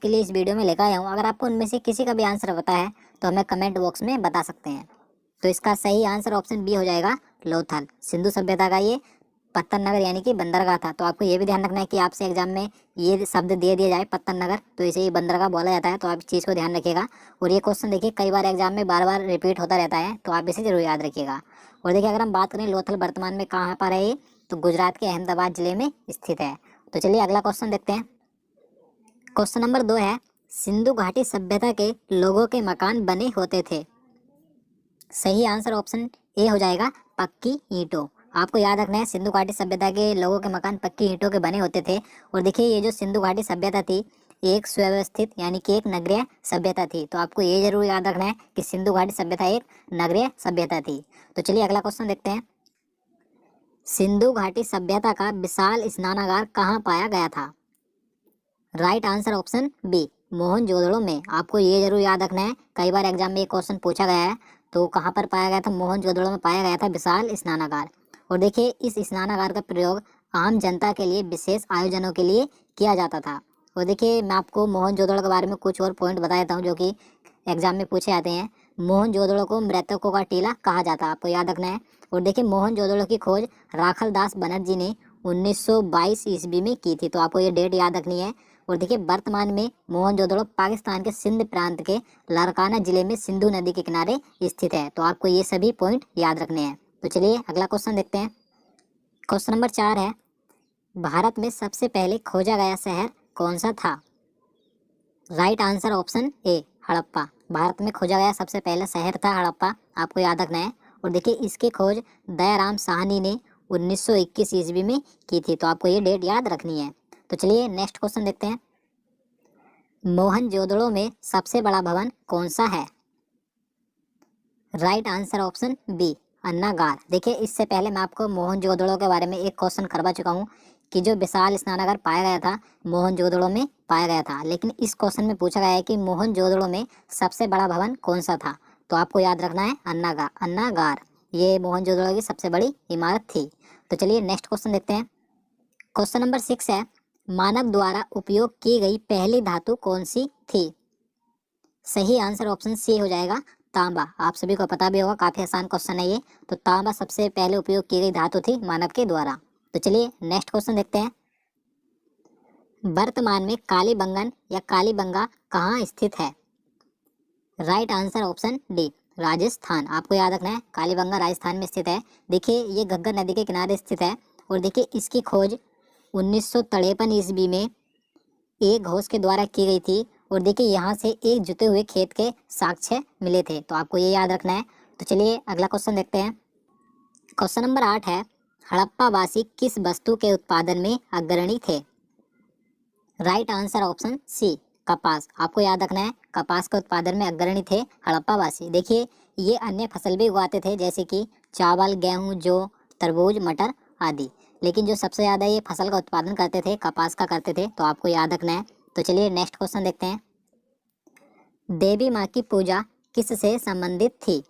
आपके लिए इस वीडियो में लेकर आया हूँ। अगर आपको उनमें से किसी का भी आंसर पता है तो हमें कमेंट बॉक्स में बता सकते हैं। तो इसका सही आंसर ऑप्शन बी हो जाएगा, लोथल। सिंधु सभ्यता का ये पत्तन नगर यानी कि बंदरगाह था। तो आपको ये भी ध्यान रखना है कि आपसे एग्जाम में ये शब्द दे दिया जाए पत्तन नगर, तो इसे ही बंदरगाह बोला जाता है। तो आप इस चीज़ को ध्यान रखिएगा। और ये क्वेश्चन देखिए कई बार एग्जाम में बार बार रिपीट होता रहता है, तो आप इसे जरूर याद रखिएगा। और देखिए अगर हम बात करें लोथल वर्तमान में कहाँ पर है, तो गुजरात के अहमदाबाद जिले में स्थित है। तो चलिए अगला क्वेश्चन देखते हैं। क्वेश्चन नंबर 2 है, सिंधु घाटी सभ्यता के लोगों के मकान बने होते थे। सही आंसर ऑप्शन ए हो जाएगा, पक्की ईंटों। आपको याद रखना है सिंधु घाटी सभ्यता के लोगों के मकान पक्की ईंटों के बने होते थे। और देखिए ये जो सिंधु घाटी सभ्यता थी एक सुव्यवस्थित यानी कि एक नगरीय सभ्यता थी। तो आपको ये जरूर याद रखना है कि सिंधु घाटी सभ्यता एक नगरीय सभ्यता थी। तो चलिए अगला क्वेश्चन देखते हैं। सिंधु घाटी सभ्यता का विशाल स्नानागार कहाँ पाया गया था। Right answer option B, Mohenjodaro में। आपको ये जरूर याद रखना है, कई बार एग्जाम में ये क्वेश्चन पूछा गया है। तो कहाँ पर पाया गया था, मोहनजोदड़ो में पाया गया था विशाल स्नानागार। और देखिए इस स्नानागार का प्रयोग आम जनता के लिए विशेष आयोजनों के लिए किया जाता था। और देखिए मैं आपको मोहनजोदड़ो के बारे में कुछ और पॉइंट बता देता हूँ जो कि एग्जाम में पूछे जाते हैं। मोहनजोदड़ो को मृतकों का टीला कहा जाता है, आपको याद रखना है। और देखिए मोहनजोदड़ो की खोज राखल दास बनर्जी ने 1922 ईस्वी में की थी। तो आपको ये डेट याद रखनी है। और देखिए वर्तमान में मोहनजोदड़ो पाकिस्तान के सिंध प्रांत के लारकाना जिले में सिंधु नदी के किनारे स्थित है। तो आपको ये सभी पॉइंट याद रखने हैं। तो चलिए अगला क्वेश्चन देखते हैं। क्वेश्चन नंबर 4 है, भारत में सबसे पहले खोजा गया शहर कौन सा था। Right answer option A, Harappa. Bharat में खोजा गया सबसे पहला शहर था हड़प्पा, आपको याद रखना है। और देखिए इसकी खोज दयाराम साहनी ने 1921 ईस्वी में की थी। तो आपको ये डेट याद रखनी है। तो चलिए नेक्स्ट क्वेश्चन देखते हैं। मोहनजोदड़ो में सबसे बड़ा भवन कौन सा है। राइट आंसर ऑप्शन बी, अन्नागार। देखिए इससे पहले मैं आपको मोहनजोदड़ो के बारे में एक क्वेश्चन करवा चुका हूँ कि जो विशाल स्नानागार पाया गया था मोहनजोदड़ो में पाया गया था। लेकिन इस क्वेश्चन में पूछा गया है कि मोहनजोदड़ो में सबसे बड़ा भवन कौन सा था। तो आपको याद रखना है अन्नागार। अन्नागार ये मोहनजोदड़ो की सबसे बड़ी इमारत थी। तो चलिए नेक्स्ट क्वेश्चन देखते हैं। क्वेश्चन नंबर 6 है, मानव द्वारा उपयोग की गई पहली धातु कौन सी थी। सही आंसर ऑप्शन सी हो जाएगा, तांबा। आप सभी को पता भी होगा, काफी आसान क्वेश्चन है ये। तो तांबा सबसे पहले उपयोग की गई धातु थी मानव के द्वारा। तो चलिए नेक्स्ट क्वेश्चन देखते हैं। वर्तमान में कालीबंगन या कालीबंगा कहाँ स्थित है। Right answer option D, Rajasthan. आपको याद रखना है कालीबंगा राजस्थान में स्थित है। देखिए ये घग्गर नदी के किनारे स्थित है। और देखिए इसकी खोज 1953 ईस्वी में एक घोष के द्वारा की गई थी। और देखिए यहाँ से एक जुते हुए खेत के साक्ष्य मिले थे। तो आपको ये याद रखना है। तो चलिए अगला क्वेश्चन देखते हैं। क्वेश्चन नंबर 8 है, हड़प्पा वासी किस वस्तु के उत्पादन में अग्रणी थे। राइट आंसर ऑप्शन सी, कपास। आपको याद रखना है कपास के उत्पादन में अग्रणी थे हड़प्पा वासी। देखिए ये अन्य फसल भी उगाते थे जैसे कि चावल, गेहूं, जौ, तरबूज, मटर आदि। लेकिन जो सबसे ज़्यादा ये फसल का उत्पादन करते थे कपास का करते थे। तो आपको याद रखना है। तो चलिए नेक्स्ट क्वेश्चन देखते हैं। देवी माँ की पूजा किससे संबंधित थी।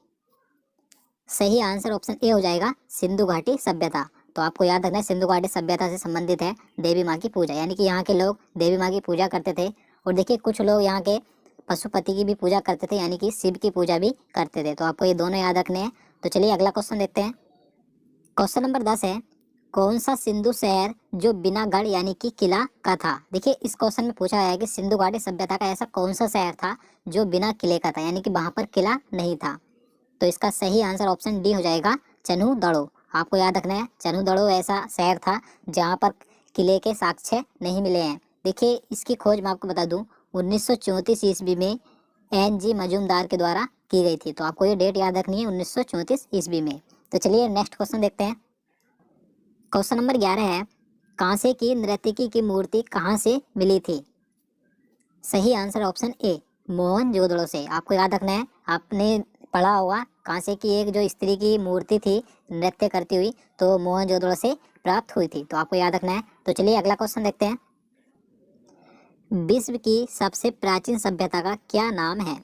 सही आंसर ऑप्शन ए हो जाएगा, सिंधु घाटी सभ्यता। तो आपको याद रखना है सिंधु घाटी सभ्यता से संबंधित है देवी माँ की पूजा, यानी कि यहाँ के लोग देवी माँ की पूजा करते थे। और देखिए कुछ लोग यहाँ के पशुपति की भी पूजा करते थे, यानी कि शिव की पूजा भी करते थे। तो आपको ये दोनों याद रखने हैं। तो चलिए अगला क्वेश्चन देखते हैं। क्वेश्चन नंबर 10 है, कौन सा सिंधु शहर जो बिना गढ़ यानी कि किला का था। देखिए इस क्वेश्चन में पूछा गया है कि सिंधु घाटी सभ्यता का ऐसा कौन सा शहर था जो बिना किले का था, यानी कि वहां पर किला नहीं था। तो इसका सही आंसर ऑप्शन डी हो जाएगा, चन्हूदड़ो। आपको याद रखना है चन्हूदड़ो ऐसा शहर था जहां पर किले के साक्ष्य नहीं मिले हैं। देखिए इसकी खोज मैं आपको बता दूं 1934 ईस्वी में NG मजूमदार के द्वारा की गई थी। तो आपको ये डेट याद रखनी है, 1934 ईस्वी में। तो चलिए नेक्स्ट क्वेश्चन देखते हैं। क्वेश्चन नंबर 11 है, कांसे की नर्तकी की मूर्ति कहाँ से मिली थी। सही आंसर ऑप्शन ए, मोहनजोदड़ो से। आपको याद रखना है आपने पढ़ा होगा कांसे की एक जो स्त्री की मूर्ति थी नृत्य करती हुई, तो मोहनजोदड़ो से प्राप्त हुई थी। तो आपको याद रखना है। तो चलिए अगला क्वेश्चन देखते हैं। विश्व की सबसे प्राचीन सभ्यता का क्या नाम है।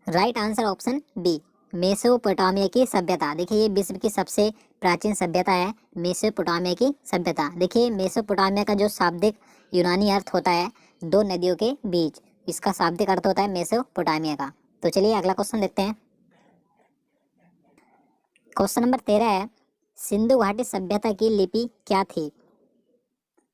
Right answer option B, Mesopotamia की सभ्यता। देखिए ये विश्व की सबसे प्राचीन सभ्यता है मेसोपोटामिया की सभ्यता। देखिए मेसोपोटामिया का जो शाब्दिक यूनानी अर्थ होता है दो नदियों के बीच। इसका शाब्दिक अर्थ होता है मेसोपोटामिया का। तो चलिए अगला क्वेश्चन देखते हैं। क्वेश्चन नंबर 13 है, सिंधु घाटी सभ्यता की लिपि क्या थी?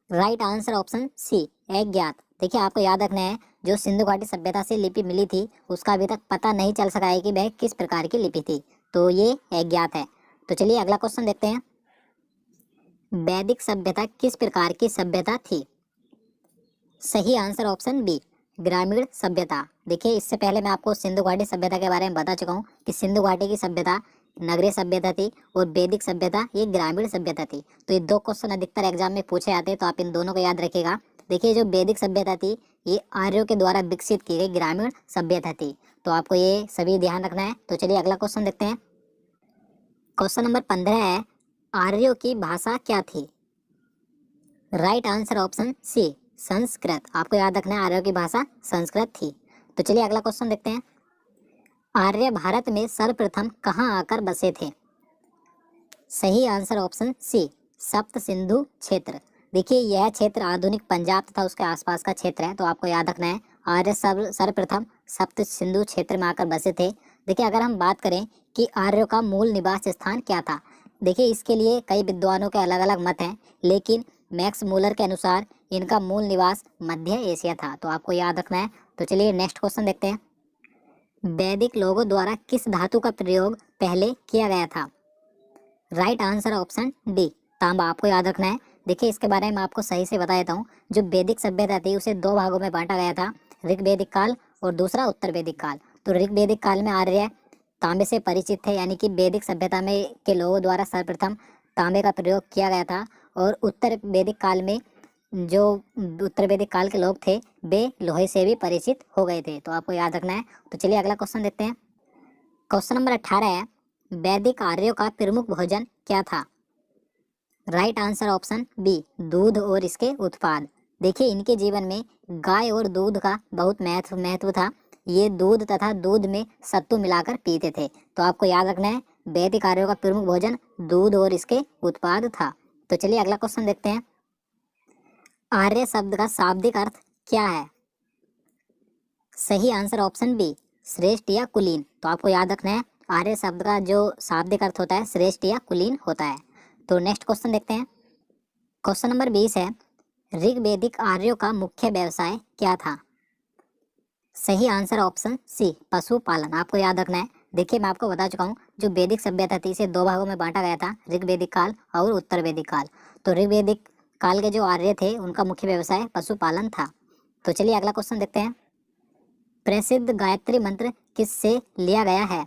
राइट आंसर ऑप्शन सी, अज्ञात। देखिए आपको याद रखना है, जो सिंधु घाटी सभ्यता से लिपि मिली थी उसका अभी तक पता नहीं चल सका है कि वह किस प्रकार की लिपि थी, तो ये अज्ञात है। तो चलिए अगला क्वेश्चन देखते हैं। वैदिक सभ्यता किस प्रकार की सभ्यता थी? सही आंसर ऑप्शन बी, ग्रामीण सभ्यता। देखिए इससे पहले मैं आपको सिंधु घाटी सभ्यता के बारे में बता चुका हूँ कि सिंधु घाटी की सभ्यता नगरीय सभ्यता थी और वैदिक सभ्यता ये ग्रामीण सभ्यता थी। तो ये दो क्वेश्चन अधिकतर एग्जाम में पूछे जाते हैं, तो आप इन दोनों को याद रखिएगा। देखिए जो वैदिक सभ्यता थी ये आर्यों के द्वारा विकसित की गई ग्रामीण सभ्यता थी, तो आपको ये सभी ध्यान रखना है। तो चलिए अगला क्वेश्चन देखते हैं। क्वेश्चन नंबर 15 है, आर्यों की भाषा क्या थी? Right answer option C, Sanskrit. आपको याद रखना है आर्यों की भाषा संस्कृत थी। तो चलिए अगला क्वेश्चन देखते हैं। आर्य भारत में सर्वप्रथम कहाँ आकर बसे थे? सही आंसर ऑप्शन सी, सप्त सिंधु क्षेत्र। देखिए यह क्षेत्र आधुनिक पंजाब तथा उसके आसपास का क्षेत्र है, तो आपको याद रखना है आर्य सर्वप्रथम सप्त सिंधु क्षेत्र में आकर बसे थे। देखिए अगर हम बात करें कि आर्यों का मूल निवास स्थान क्या था, देखिए इसके लिए कई विद्वानों के अलग अलग मत हैं, लेकिन मैक्स मूलर के अनुसार इनका मूल निवास मध्य एशिया था, तो आपको याद रखना है। तो चलिए नेक्स्ट क्वेश्चन देखते हैं। वैदिक लोगों द्वारा किस धातु का प्रयोग पहले किया गया था? राइट आंसर ऑप्शन डी, तांबा। आपको याद रखना है। देखिए इसके बारे में आपको सही से बता देता हूँ। जो वैदिक सभ्यता थी उसे दो भागों में बांटा गया था, ऋग वैदिक काल और दूसरा उत्तर वैदिक काल। तो ऋग वैदिक काल में आर्य तांबे से परिचित थे, यानी कि वैदिक सभ्यता में के लोगों द्वारा सर्वप्रथम तांबे का प्रयोग किया गया था। और उत्तर वैदिक काल में जो उत्तर वैदिक काल के लोग थे वे लोहे से भी परिचित हो गए थे, तो आपको याद रखना है। तो चलिए अगला क्वेश्चन देखते हैं। क्वेश्चन नंबर 18 है, वैदिक आर्यों का प्रमुख भोजन क्या था? राइट आंसर ऑप्शन बी, दूध और इसके उत्पाद। देखिए इनके जीवन में गाय और दूध का बहुत महत्व था। ये दूध तथा दूध में सत्तू मिलाकर पीते थे, तो आपको याद रखना है वैदिक आर्यों का प्रमुख भोजन दूध और इसके उत्पाद था। तो चलिए अगला क्वेश्चन देखते हैं। आर्य शब्द का शाब्दिक अर्थ क्या है? सही आंसर ऑप्शन बी, श्रेष्ठ या कुलीन। तो आपको याद रखना है आर्य शब्द का जो शाब्दिक अर्थ होता है श्रेष्ठ या कुलीन होता है। तो नेक्स्ट क्वेश्चन देखते हैं। क्वेश्चन नंबर 20 है, ऋग्वैदिक आर्यों का मुख्य व्यवसाय क्या था? सही आंसर ऑप्शन सी, पशुपालन। आपको याद रखना है। देखिए मैं आपको बता चुका हूँ जो वैदिक सभ्यता थी इसे दो भागों में बांटा गया था, ऋग्वैदिक काल और उत्तर वैदिक काल। तो ऋग्वैदिक काल के जो आर्य थे उनका मुख्य व्यवसाय पशुपालन था। तो चलिए अगला क्वेश्चन देखते हैं। प्रसिद्ध गायत्री मंत्र किससे लिया गया है?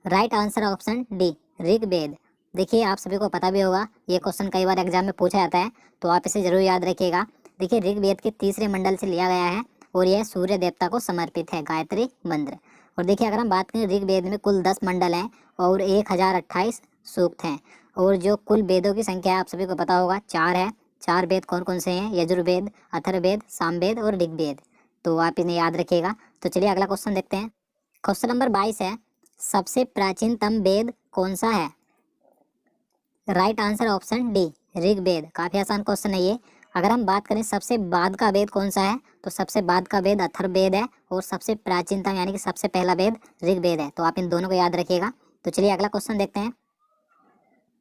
Right answer option D, Rigveda. देखिए आप सभी को पता भी होगा, ये क्वेश्चन कई बार एग्जाम में पूछा जाता है, तो आप इसे जरूर याद रखिएगा। देखिए ऋग्वेद के तीसरे मंडल से लिया गया है और यह सूर्य देवता को समर्पित है गायत्री मंत्र। और देखिए अगर हम बात करें ऋग्वेद में कुल 10 मंडल हैं और 1028 सूक्त हैं, और जो कुल वेदों की संख्या है आप सभी को पता होगा 4 है। 4 वेद कौन कौन से हैं? यजुर्वेद, अथर्ववेद, सामवेद और ऋग्वेद। तो आप इन्हें याद रखिएगा। तो चलिए अगला क्वेश्चन देखते हैं। क्वेश्चन नंबर 22 है, सबसे प्राचीनतम वेद कौन सा है? Right answer option D, Rigveda. काफी आसान क्वेश्चन है ये। अगर हम बात करें सबसे बाद का वेद कौन सा है, तो सबसे बाद का वेद अथर्ववेद है और सबसे प्राचीनतम यानी कि सबसे पहला वेद ऋग्वेद है। तो आप इन दोनों को याद रखिएगा। तो चलिए अगला क्वेश्चन देखते हैं।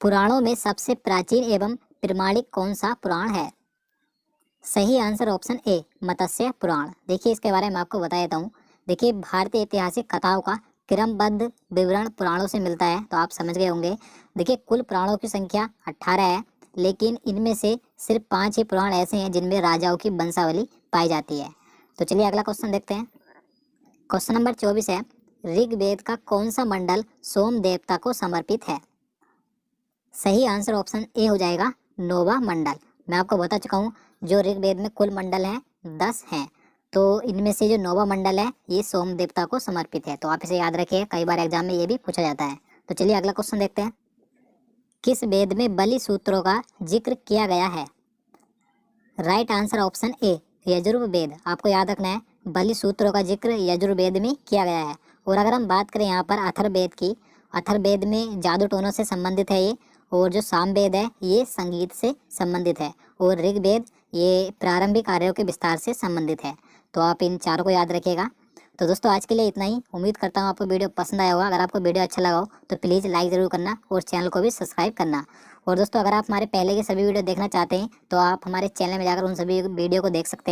पुराणों में सबसे प्राचीन एवं प्रमाणिक कौन सा पुराण है? सही आंसर ऑप्शन ए, मत्स्य पुराण। देखिए इसके बारे में आपको बता देता हूँ। देखिए भारतीय ऐतिहासिक कथाओं का क्रमबद्ध विवरण पुराणों से मिलता है, तो आप समझ गए होंगे। देखिए कुल पुराणों की संख्या 18 है, लेकिन इनमें से सिर्फ 5 ही पुराण ऐसे हैं जिनमें राजाओं की वंशावली पाई जाती है। तो चलिए अगला क्वेश्चन देखते हैं। क्वेश्चन नंबर 24 है, ऋग्वेद का कौन सा मंडल सोम देवता को समर्पित है? सही आंसर ऑप्शन ए हो जाएगा, नौवां मंडल। मैं आपको बता चुका हूँ जो ऋग्वेद में कुल मंडल हैं 10 हैं, तो इनमें से जो नौवां मंडल है ये सोम देवता को समर्पित है। तो आप इसे याद रखिए, कई बार एग्जाम में ये भी पूछा जाता है। तो चलिए अगला क्वेश्चन देखते हैं। किस वेद में बलि सूत्रों का जिक्र किया गया है? Right answer option A, Yajurveda. आपको याद रखना है बलि सूत्रों का जिक्र यजुर्वेद में किया गया है। और अगर हम बात करें यहाँ पर अथर्ववेद की, अथर्ववेद में जादू टोनों से संबंधित है ये, और जो सामवेद है ये संगीत से संबंधित है, और ऋग्वेद ये प्रारंभिक कार्यों के विस्तार से संबंधित है। तो आप इन चारों को याद रखिएगा। तो दोस्तों आज के लिए इतना ही। उम्मीद करता हूँ आपको वीडियो पसंद आया होगा। अगर आपको वीडियो अच्छा लगा हो तो प्लीज़ लाइक ज़रूर करना और चैनल को भी सब्सक्राइब करना। और दोस्तों अगर आप हमारे पहले के सभी वीडियो देखना चाहते हैं तो आप हमारे चैनल में जाकर उन सभी वीडियो को देख सकते हैं।